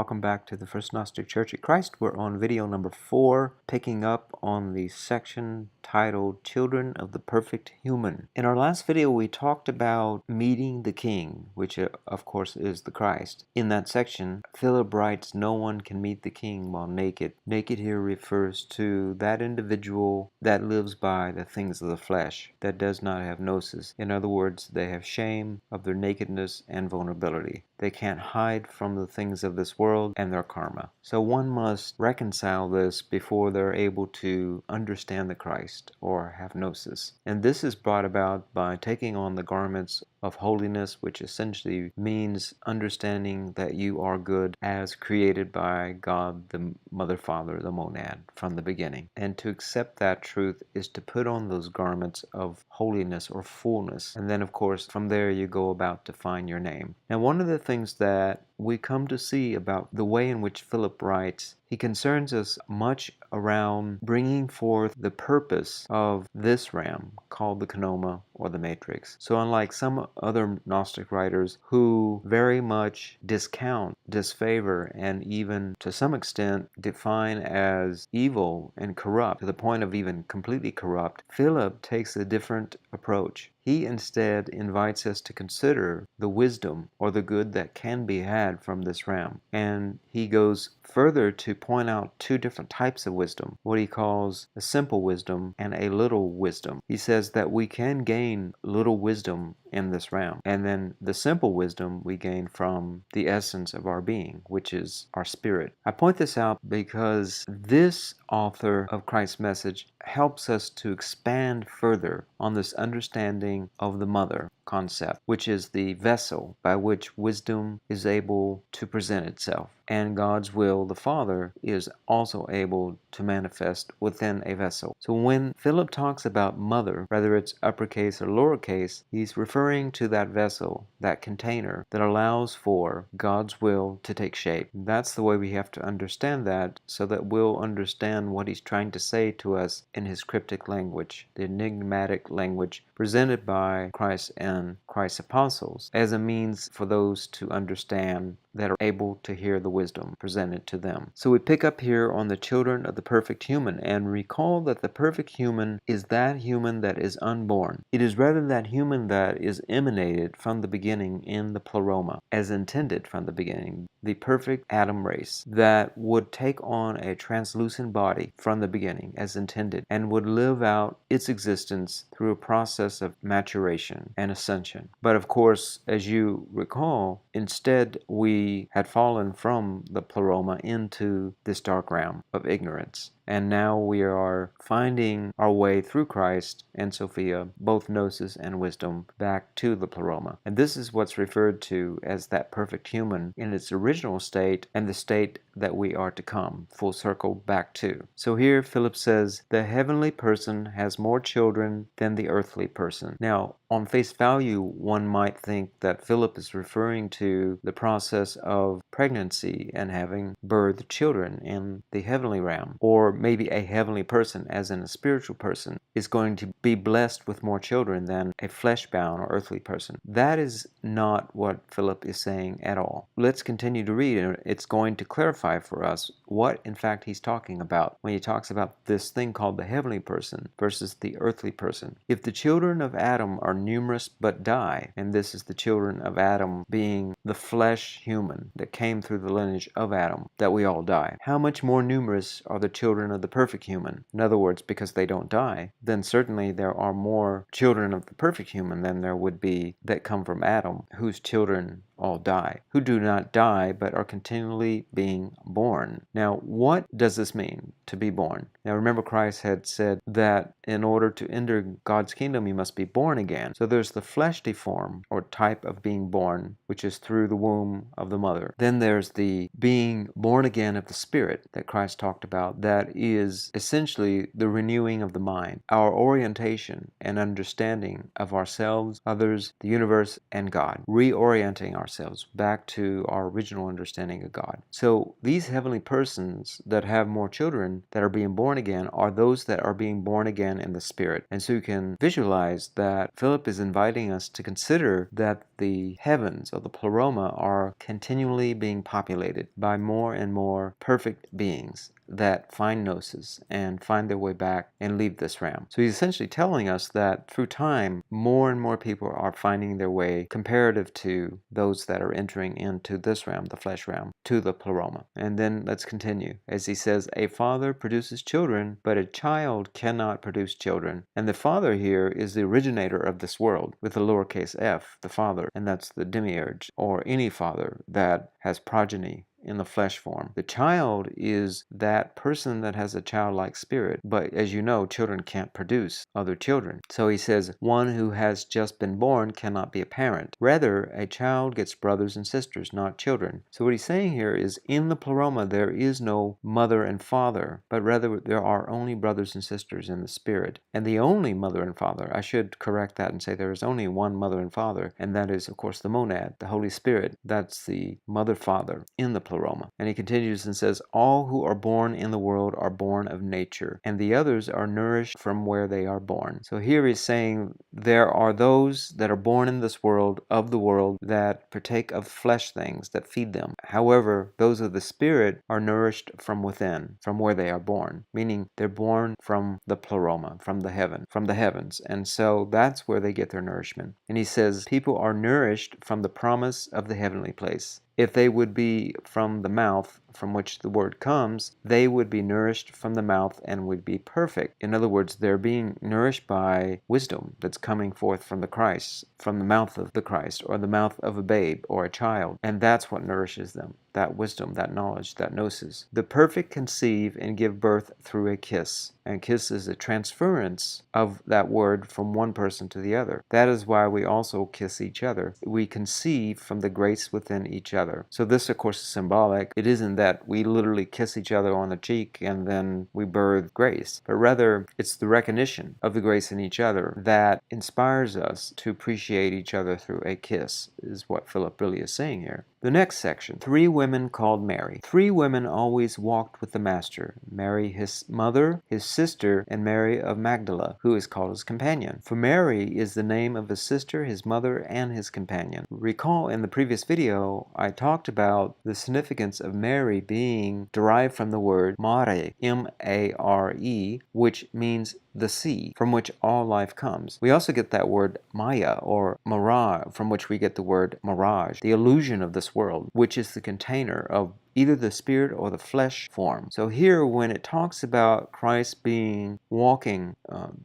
Welcome back to the First Gnostic Church of Christ. We're on video number 4, picking up on the section titled Children of the Perfect Human. In our last video, we talked about meeting the King, which of course is the Christ. In that section, Philip writes, no one can meet the King while naked. Naked here refers to that individual that lives by the things of the flesh, that does not have gnosis. In other words, they have shame of their nakedness and vulnerability. They can't hide from the things of this world and their karma. So one must reconcile this before they're able to understand the Christ or have gnosis. And this is brought about by taking on the garments of holiness, which essentially means understanding that you are good as created by God, the Mother, Father, the monad, from the beginning. And to accept that truth is to put on those garments of holiness or fullness. And then, of course, from there you go about to find your name. And one of the things that we come to see about the way in which Philip writes, he concerns us much around bringing forth the purpose of this ram called the Kenoma or the Matrix. So unlike some other Gnostic writers who very much discount, disfavor, and even to some extent define as evil and corrupt to the point of even completely corrupt, Philip takes a different approach. He instead invites us to consider the wisdom or the good that can be had from this ram. And he goes further to point out two different types of wisdom, what he calls a simple wisdom and a little wisdom. He says that we can gain little wisdom in this ram. And then the simple wisdom we gain from the essence of our being, which is our spirit. I point this out because this author of Christ's message helps us to expand further on this understanding of the mother concept, which is the vessel by which wisdom is able to present itself. And God's will, the Father, is also able to manifest within a vessel. So when Philip talks about mother, whether it's uppercase or lowercase, he's referring to that vessel, that container that allows for God's will to take shape. That's the way we have to understand that, so that we'll understand what he's trying to say to us in his cryptic language, the enigmatic language presented by Christ and Christ's apostles, as a means for those to understand that are able to hear the wisdom presented to them. So we pick up here on the children of the perfect human, and recall that the perfect human is that human that is unborn. It is rather that human that is emanated from the beginning in the pleroma, as intended from the beginning, the perfect Adam race that would take on a translucent body from the beginning as intended, and would live out its existence through a process of maturation and ascension. But of course, as you recall, instead we had fallen from the pleroma into this dark realm of ignorance. And now we are finding our way through Christ and Sophia, both gnosis and wisdom, back to the pleroma. And this is what's referred to as that perfect human in its original state and the state that we are to come, full circle back to. So here Philip says, the heavenly person has more children than the earthly person. Now, on face value, one might think that Philip is referring to the process of pregnancy and having birthed children in the heavenly realm, or maybe a heavenly person, as in a spiritual person, is going to be blessed with more children than a flesh-bound or earthly person. That is not what Philip is saying at all. Let's continue to read, and it's going to clarify for us what, in fact, he's talking about when he talks about this thing called the heavenly person versus the earthly person. If the children of Adam are numerous but die, and this is the children of Adam being the flesh human that came through the lineage of Adam, that we all die, how much more numerous are the children of the perfect human? In other words, because they don't die, then certainly there are more children of the perfect human than there would be that come from Adam, whose children all die, who do not die but are continually being born. Now, what does this mean, to be born? Now, remember Christ had said that in order to enter God's kingdom, you must be born again. So there's the fleshly form or type of being born, which is through the womb of the mother. Then there's the being born again of the Spirit that Christ talked about, that is essentially the renewing of the mind, our orientation and understanding of ourselves, others, the universe, and God, reorienting ourselves ourselves back to our original understanding of God. So these heavenly persons that have more children that are being born again are those that are being born again in the Spirit. And so you can visualize that Philip is inviting us to consider that the heavens, or the pleroma, are continually being populated by more and more perfect beings that find gnosis and find their way back and leave this realm. So he's essentially telling us that through time, more and more people are finding their way, comparative to those that are entering into this realm, the flesh realm, to the pleroma. And then let's continue. As he says, a father produces children, but a child cannot produce children. And the father here is the originator of this world, with a lowercase f, the father, and that's the demiurge, or any father that has progeny in the flesh form. The child is that person that has a childlike spirit, but as you know, children can't produce other children. So he says, one who has just been born cannot be a parent. Rather, a child gets brothers and sisters, not children. So what he's saying here is, in the pleroma there is no mother and father, but rather there are only brothers and sisters in the spirit. And the only mother and father, I should correct that and say there is only one mother and father, and that is, of course, the monad, the Holy Spirit. That's the mother-father in the pleroma. And he continues and says, all who are born in the world are born of nature, and the others are nourished from where they are born. So here he's saying there are those that are born in this world, of the world, that partake of flesh things, that feed them. However, those of the spirit are nourished from within, from where they are born, meaning they're born from the pleroma, from the heavens. And so that's where they get their nourishment. And he says, people are nourished from the promise of the heavenly place. If they would be from the mouth from which the word comes, they would be nourished from the mouth and would be perfect. In other words, they're being nourished by wisdom that's coming forth from the Christ, from the mouth of the Christ, or the mouth of a babe or a child. And that's what nourishes them, that wisdom, that knowledge, that gnosis. The perfect conceive and give birth through a kiss. And kiss is a transference of that word from one person to the other. That is why we also kiss each other. We conceive from the grace within each other. So this, of course, is symbolic. It isn't that we literally kiss each other on the cheek and then we birth grace, but rather it's the recognition of the grace in each other that inspires us to appreciate each other through a kiss, is what Philip really is saying here. The next section, 3 women called Mary. 3 women always walked with the Master: Mary, his mother, his sister, and Mary of Magdala, who is called his companion. For Mary is the name of his sister, his mother, and his companion. Recall in the previous video, I talked about the significance of Mary being derived from the word mare, M-A-R-E, which means the sea, from which all life comes. We also get that word Maya, or mirage, from which we get the word mirage, the illusion of this world, which is the container of either the spirit or the flesh form. So here, when it talks about Christ being walking,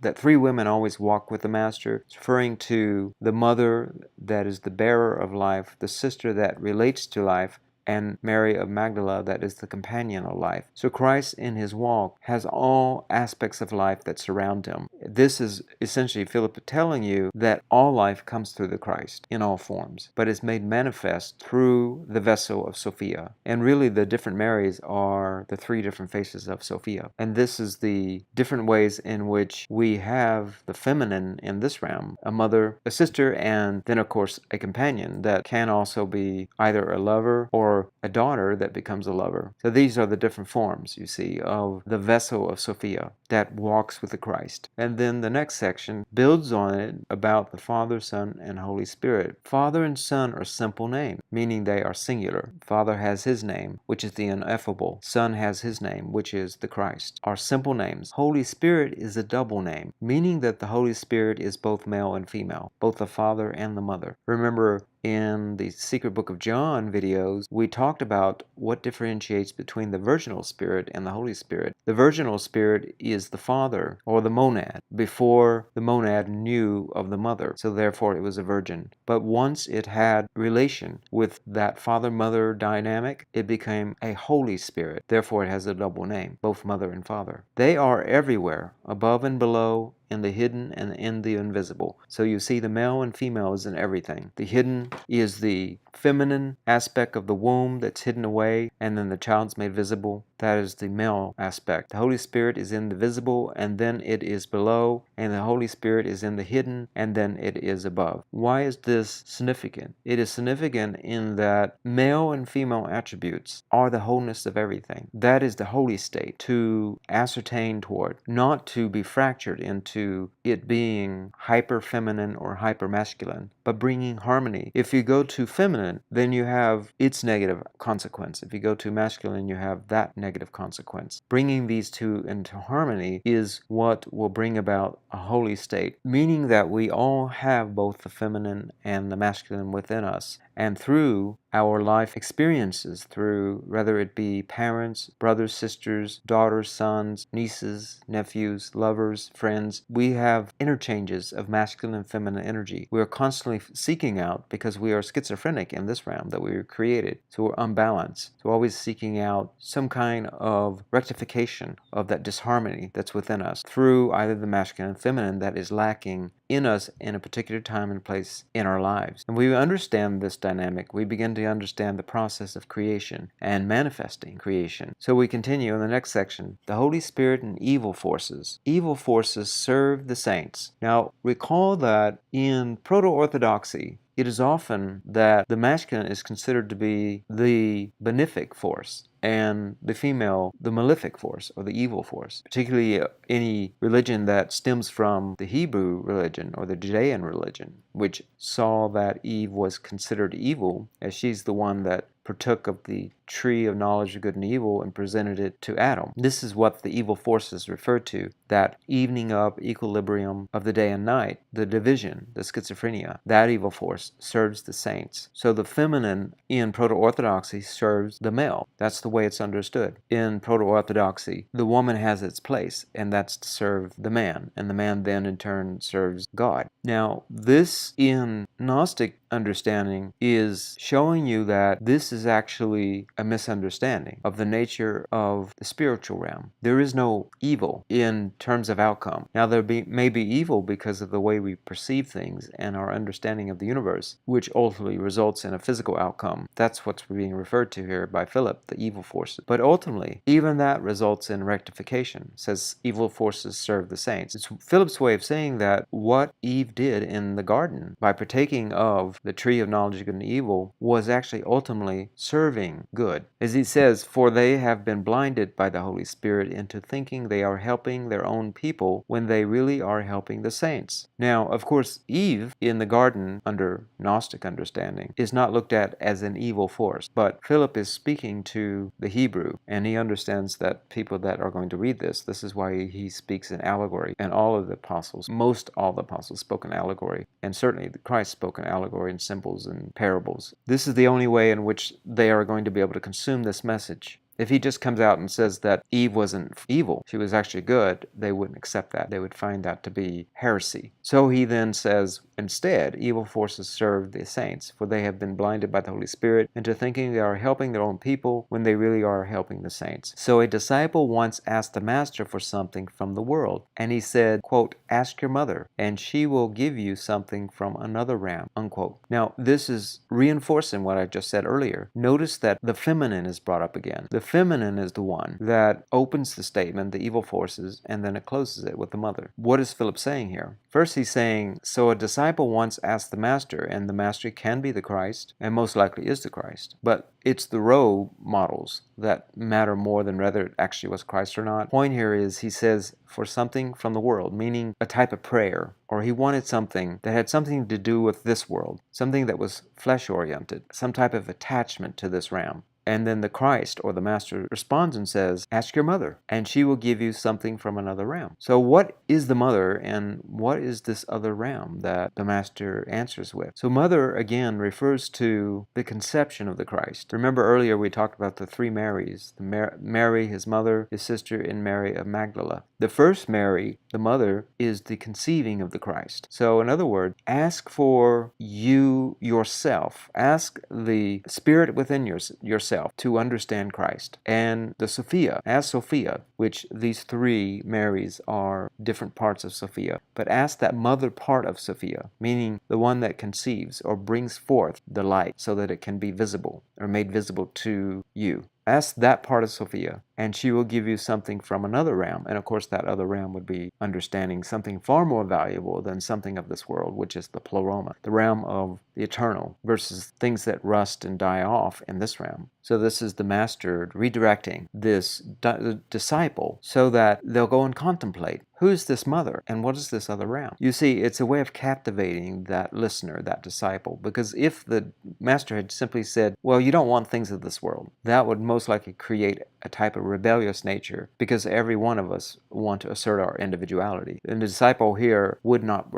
that 3 women always walk with the Master, it's referring to the mother that is the bearer of life, the sister that relates to life, and Mary of Magdala that is the companion of life. So Christ in his walk has all aspects of life that surround him. This is essentially Philip telling you that all life comes through the Christ in all forms, but is made manifest through the vessel of Sophia. And really the different Marys are the 3 different faces of Sophia. And this is the different ways in which we have the feminine in this realm, a mother, a sister, and then of course a companion that can also be either a lover or a daughter that becomes a lover. So these are the different forms, you see, of the vessel of Sophia that walks with the Christ. And then the next section builds on it about the Father, Son, and Holy Spirit. Father and Son are simple names, meaning they are singular. Father has his name, which is the ineffable. Son has his name, which is the Christ. Are simple names. Holy Spirit is a double name, meaning that the Holy Spirit is both male and female, both the Father and the Mother. Remember, in the Secret Book of John videos, we talked about what differentiates between the virginal spirit and the Holy Spirit. The virginal spirit is the father, or the monad, before the monad knew of the mother, so therefore it was a virgin. But once it had relation with that father-mother dynamic, it became a Holy Spirit. Therefore it has a double name, both mother and father. They are everywhere, above and below, in the hidden and in the invisible. So you see the male and female is in everything. The hidden is the feminine aspect of the womb that's hidden away, and then the child's made visible. That is the male aspect. The Holy Spirit is in the visible, and then it is below, and the Holy Spirit is in the hidden, and then it is above. Why is this significant? It is significant in that male and female attributes are the wholeness of everything. That is the holy state to ascertain toward, not to be fractured into it being hyper feminine or hyper masculine, but bringing harmony. If you go to feminine, then you have its negative consequence. If you go to masculine, you have that negative consequence. Bringing these two into harmony is what will bring about a holy state, meaning that we all have both the feminine and the masculine within us. And through our life experiences, through whether it be parents, brothers, sisters, daughters, sons, nieces, nephews, lovers, friends, we have interchanges of masculine and feminine energy. We are constantly seeking out, because we are schizophrenic in this realm that we were created, so we're unbalanced. So always seeking out some kind of rectification of that disharmony that's within us through either the masculine and feminine that is lacking in us in a particular time and place in our lives. And we understand this dynamic, we begin to understand the process of creation and manifesting creation. So we continue in the next section. The Holy Spirit and evil forces. Evil forces serve the saints. Now, recall that in proto-orthodoxy, it is often that the masculine is considered to be the benefic force and the female the malefic force or the evil force. Particularly any religion that stems from the Hebrew religion or the Judean religion, which saw that Eve was considered evil as she's the one that partook of the tree of knowledge of good and evil and presented it to Adam. This is what the evil forces refer to, that evening up equilibrium of the day and night, the division, the schizophrenia. That evil force serves the saints. So the feminine in proto-orthodoxy serves the male. That's the way it's understood. In proto-orthodoxy, the woman has its place, and that's to serve the man, and the man then in turn serves God. Now, this in Gnostic understanding is showing you that this is actually a misunderstanding of the nature of the spiritual realm. There is no evil in terms of outcome. Now, there may be evil because of the way we perceive things and our understanding of the universe, which ultimately results in a physical outcome. That's what's being referred to here by Philip, the evil forces. But ultimately, even that results in rectification. It says evil forces serve the saints. It's Philip's way of saying that what Eve did in the garden by partaking of the tree of knowledge of good and evil was actually ultimately serving good. As he says, for they have been blinded by the Holy Spirit into thinking they are helping their own people when they really are helping the saints. Now, of course, Eve in the garden, under Gnostic understanding, is not looked at as an evil force, but Philip is speaking to the Hebrew, and he understands that people that are going to read this is why he speaks in allegory, and all of the apostles, most all the apostles spoke in allegory, and certainly Christ spoke in allegory and symbols and parables. This is the only way in which they are going to be able to consume this message. If he just comes out and says that Eve wasn't evil, she was actually good, they wouldn't accept that. They would find that to be heresy. So he then says, instead, evil forces serve the saints, for they have been blinded by the Holy Spirit into thinking they are helping their own people when they really are helping the saints. So a disciple once asked the master for something from the world, and he said, quote, ask your mother, and she will give you something from another realm, unquote. Now, this is reinforcing what I just said earlier. Notice that the feminine is brought up again. The feminine is the one that opens the statement, the evil forces, and then it closes it with the mother. What is Philip saying here? First, he's saying, so a disciple once asked the master, and the master can be the Christ, and most likely is the Christ. But it's the role models that matter more than whether it actually was Christ or not. Point here is he says for something from the world, meaning a type of prayer, or he wanted something that had something to do with this world, something that was flesh-oriented, some type of attachment to this realm. And then the Christ or the Master responds and says, ask your mother, and she will give you something from another realm. So what is the mother, and what is this other realm that the Master answers with? So mother, again, refers to the conception of the Christ. Remember earlier we talked about the three Marys, Mary, his mother, his sister, and Mary of Magdala. The first Mary, the mother, is the conceiving of the Christ. So in other words, ask for you yourself. Ask the Spirit within yourself to understand Christ. And the Sophia, ask Sophia, which these three Marys are different parts of Sophia, but ask that mother part of Sophia, meaning the one that conceives or brings forth the light so that it can be visible or made visible to you. Ask that part of Sophia. and she will give you something from another realm. And of course, that other realm would be understanding something far more valuable than something of this world, which is the pleroma, the realm of the eternal, versus things that rust and die off in this realm. So this is the master redirecting this disciple so that they'll go and contemplate, who is this mother and what is this other realm? You see, it's a way of captivating that listener, that disciple, because if the master had simply said, well, you don't want things of this world, that would most likely create a type of rebellious nature, because every one of us want to assert our individuality. And the disciple here would not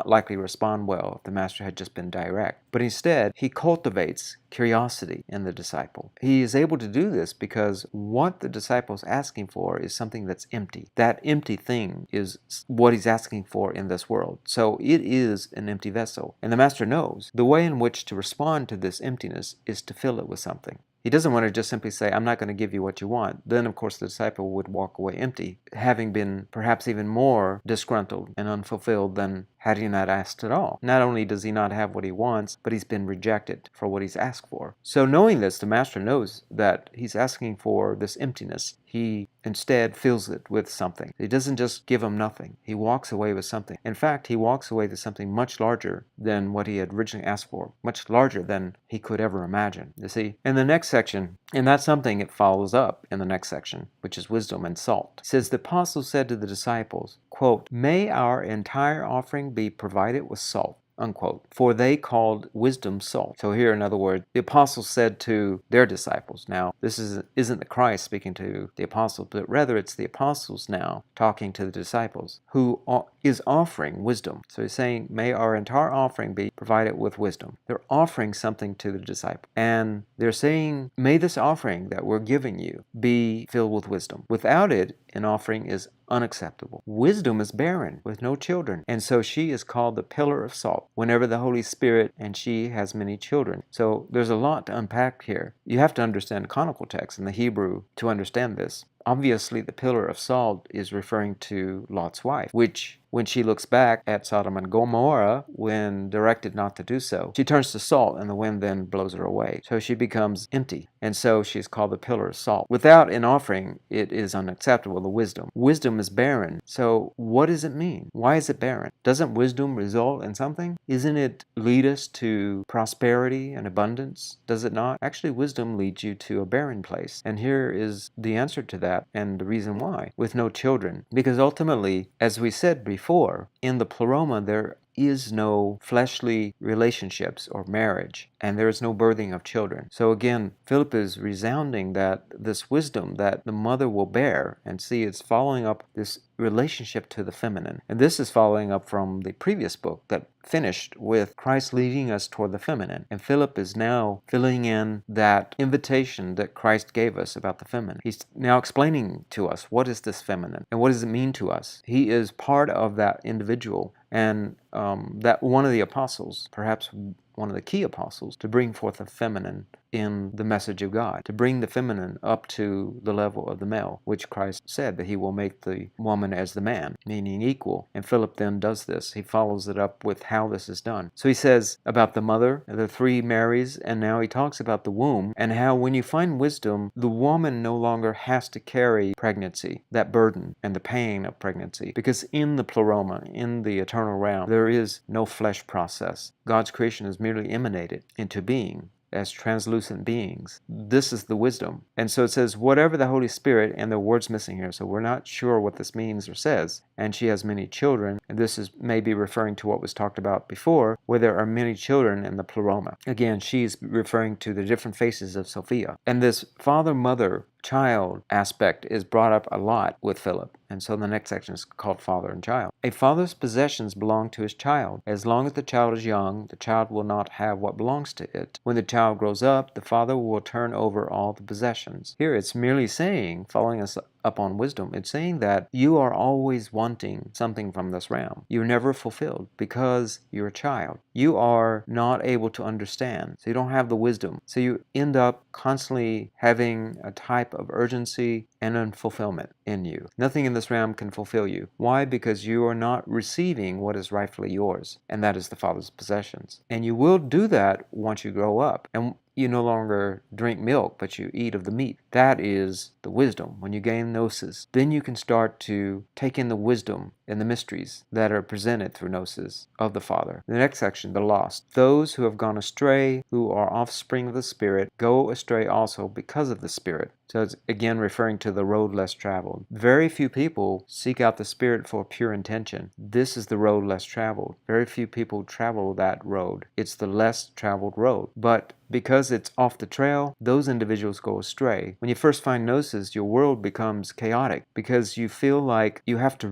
likely respond well if the master had just been direct. But instead, he cultivates curiosity in the disciple. He is able to do this because what the disciple is asking for is something that's empty. That empty thing is what he's asking for in this world. So it is an empty vessel. And the master knows the way in which to respond to this emptiness is to fill it with something. He doesn't want to just simply say, I'm not going to give you what you want. Then, of course, the disciple would walk away empty, having been perhaps even more disgruntled and unfulfilled than had he not asked at all. Not only does he not have what he wants, but he's been rejected for what he's asked for. So knowing this, the master knows that he's asking for this emptiness. He instead fills it with something. He doesn't just give him nothing. He walks away with something. In fact, he walks away with something much larger than what he had originally asked for, much larger than he could ever imagine. You see, in the next section, and that's something it follows up in the next section, which is wisdom and salt. It says, the apostle said to the disciples, quote, may our entire offering be provided with salt, unquote, for they called wisdom salt. So here, in other words, the apostles said to their disciples. Now, this isn't the Christ speaking to the apostles, but rather it's the apostles now talking to the disciples, who is offering wisdom. So he's saying, may our entire offering be provided with wisdom. They're offering something to the disciple. And they're saying, may this offering that we're giving you be filled with wisdom. Without it, an offering is unacceptable. Wisdom is barren with no children, and so she is called the pillar of salt whenever the Holy Spirit, and she has many children. So there's a lot to unpack here. You have to understand canonical text in the Hebrew to understand this. Obviously, the pillar of salt is referring to Lot's wife, which, when she looks back at Sodom and Gomorrah, when directed not to do so, she turns to salt, and the wind then blows her away. So she becomes empty, and so she is called the pillar of salt. Without an offering, it is unacceptable, the wisdom. Wisdom is barren. So what does it mean? Why is it barren? Doesn't wisdom result in something? Isn't it lead us to prosperity and abundance? Does it not? Actually, wisdom leads you to a barren place. And here is the answer to that and the reason why. With no children. Because ultimately, as we said before, in the pleroma there is no fleshly relationships or marriage, and there is no birthing of children. So again, Philip is resounding that this wisdom that the mother will bear, and see, it's following up this relationship to the feminine. And this is following up from the previous book that finished with Christ leading us toward the feminine. And Philip is now filling in that invitation that Christ gave us about the feminine. He's now explaining to us, what is this feminine and what does it mean to us? He is part of that individual, and that one of the apostles, perhaps one of the key apostles, to bring forth the feminine in the message of God, to bring the feminine up to the level of the male, which Christ said that he will make the woman as the man, meaning equal. And Philip then does this. He follows it up with how this is done. So he says about the mother, the three Marys, and now he talks about the womb, and how when you find wisdom, the woman no longer has to carry pregnancy, that burden and the pain of pregnancy, because in the pleroma, in the eternal realm, there is no flesh process. God's creation is merely emanated into being as translucent beings. This is the wisdom. And so it says, whatever the Holy Spirit, and the word's missing here, so we're not sure what this means or says, and she has many children, and this is maybe referring to what was talked about before, where there are many children in the pleroma. Again, she's referring to the different faces of Sophia. And this father-mother child aspect is brought up a lot with Philip. And so the next section is called father and child. A father's possessions belong to his child. As long as the child is young, the child will not have what belongs to it. When the child grows up, the father will turn over all the possessions. Here it's merely saying, following us up on wisdom, it's saying that you are always wanting something from this realm. You're never fulfilled because you're a child. You are not able to understand, so you don't have the wisdom. So you end up constantly having a type of urgency and unfulfillment in you. Nothing in this realm can fulfill you. Why? Because you are not receiving what is rightfully yours, and that is the Father's possessions. And you will do that once you grow up. And you no longer drink milk, but you eat of the meat. That is the wisdom. When you gain gnosis, then you can start to take in the wisdom and the mysteries that are presented through gnosis of the Father. The next section, the lost. Those who have gone astray, who are offspring of the Spirit, go astray also because of the Spirit. So it's again referring to the road less traveled. Very few people seek out the Spirit for pure intention. This is the road less traveled. Very few people travel that road. It's the less traveled road. But because it's off the trail, those individuals go astray. When you first find gnosis, your world becomes chaotic because you feel like you have to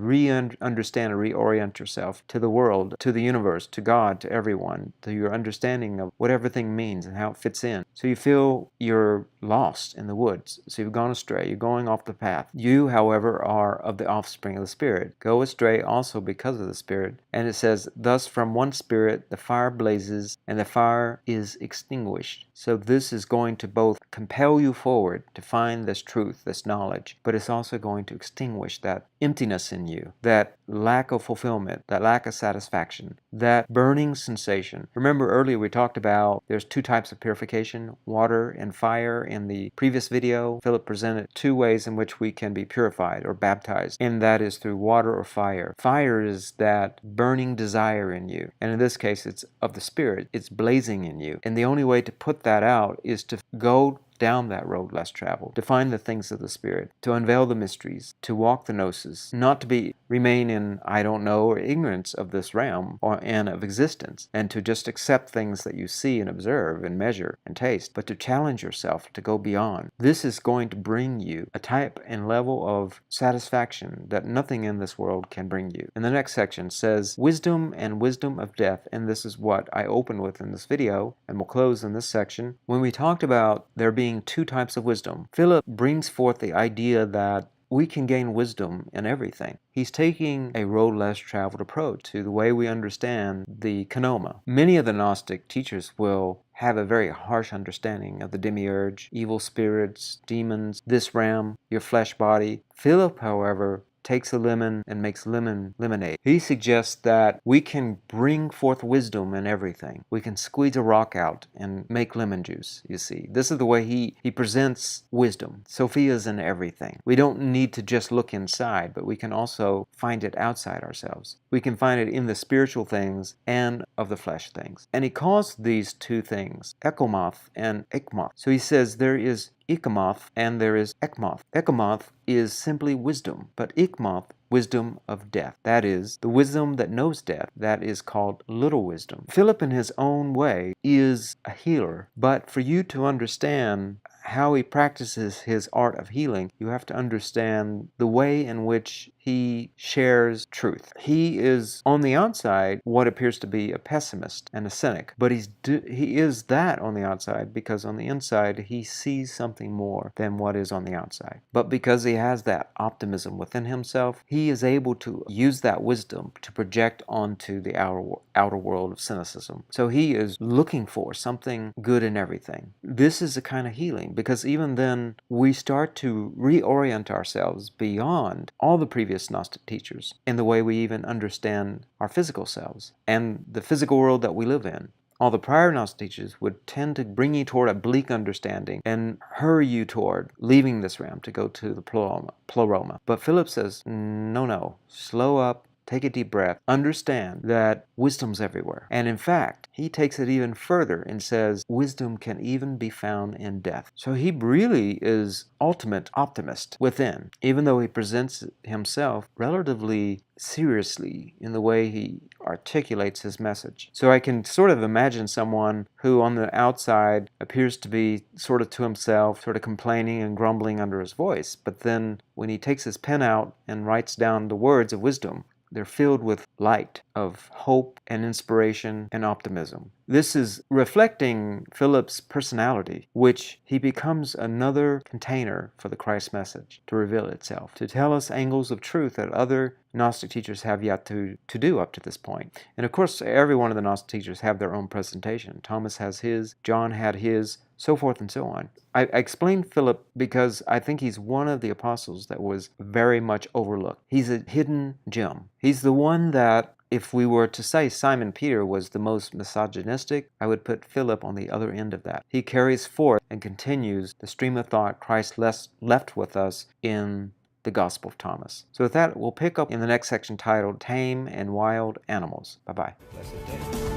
understand and reorient yourself to the world, to the universe, to God, to everyone, to your understanding of what everything means and how it fits in. So you feel you're lost in the woods. So you've gone astray. You're going off the path. You, however, are of the offspring of the Spirit. Go astray also because of the Spirit. And it says, thus from one Spirit the fire blazes, and the fire is extinguished. So this is going to both compel you forward to find this truth, this knowledge, but it's also going to extinguish that emptiness in you, that lack of fulfillment, that lack of satisfaction, that burning sensation. Remember earlier we talked about there's two types of purification, water and fire. In the previous video, Philip presented two ways in which we can be purified or baptized, and that is through water or fire. Fire is that burning desire in you, and in this case it's of the Spirit. It's blazing in you, and the only way to put that out is to go down that road less traveled, to find the things of the Spirit, to unveil the mysteries, to walk the gnosis, not to remain in I don't know or ignorance of this realm and of existence, and to just accept things that you see and observe and measure and taste, but to challenge yourself to go beyond. This is going to bring you a type and level of satisfaction that nothing in this world can bring you. And the next section says, wisdom and wisdom of death, and this is what I open with in this video, and we'll close in this section. When we talked about there being two types of wisdom, Philip brings forth the idea that we can gain wisdom in everything. He's taking a road less traveled approach to the way we understand the kanoma. Many of the Gnostic teachers will have a very harsh understanding of the demiurge, evil spirits, demons, this realm, your flesh body. Philip, however, takes a lemon and makes lemonade. He suggests that we can bring forth wisdom in everything. We can squeeze a rock out and make lemon juice, you see. This is the way he presents wisdom. Sophia's in everything. We don't need to just look inside, but we can also find it outside ourselves. We can find it in the spiritual things and of the flesh things. And he calls these two things ekomoth and ikmoth. So he says there is Ikamoth and there is Ekmoth. Ekamoth is simply wisdom, but Ikmoth, wisdom of death. That is, the wisdom that knows death. That is called little wisdom. Philip, in his own way, is a healer, but for you to understand how he practices his art of healing, you have to understand the way in which he shares truth. He is, on the outside, what appears to be a pessimist and a cynic, but he is that on the outside because on the inside he sees something more than what is on the outside. But because he has that optimism within himself, he is able to use that wisdom to project onto the outer world of cynicism. So he is looking for something good in everything. This is a kind of healing, because even then we start to reorient ourselves beyond all the previous Gnostic teachers in the way we even understand our physical selves and the physical world that we live in. All the prior Gnostic teachers would tend to bring you toward a bleak understanding and hurry you toward leaving this realm to go to the pleroma. But Philip says, no, slow up. Take a deep breath. Understand that wisdom's everywhere. And in fact, he takes it even further and says wisdom can even be found in death. So he really is ultimate optimist within, even though he presents himself relatively seriously in the way he articulates his message. So I can sort of imagine someone who on the outside appears to be sort of to himself, sort of complaining and grumbling under his voice, but then when he takes his pen out and writes down the words of wisdom, they're filled with light, of hope and inspiration and optimism. This is reflecting Philip's personality, which he becomes another container for the Christ message to reveal itself, to tell us angles of truth that other Gnostic teachers have yet to do up to this point. And of course, every one of the Gnostic teachers have their own presentation. Thomas has his, John had his, so forth and so on. I explained Philip because I think he's one of the apostles that was very much overlooked. He's a hidden gem. He's the one that if we were to say Simon Peter was the most misogynistic, I would put Philip on the other end of that. He carries forth and continues the stream of thought Christ left with us in the Gospel of Thomas. So with that, we'll pick up in the next section titled Tame and Wild Animals. Bye-bye.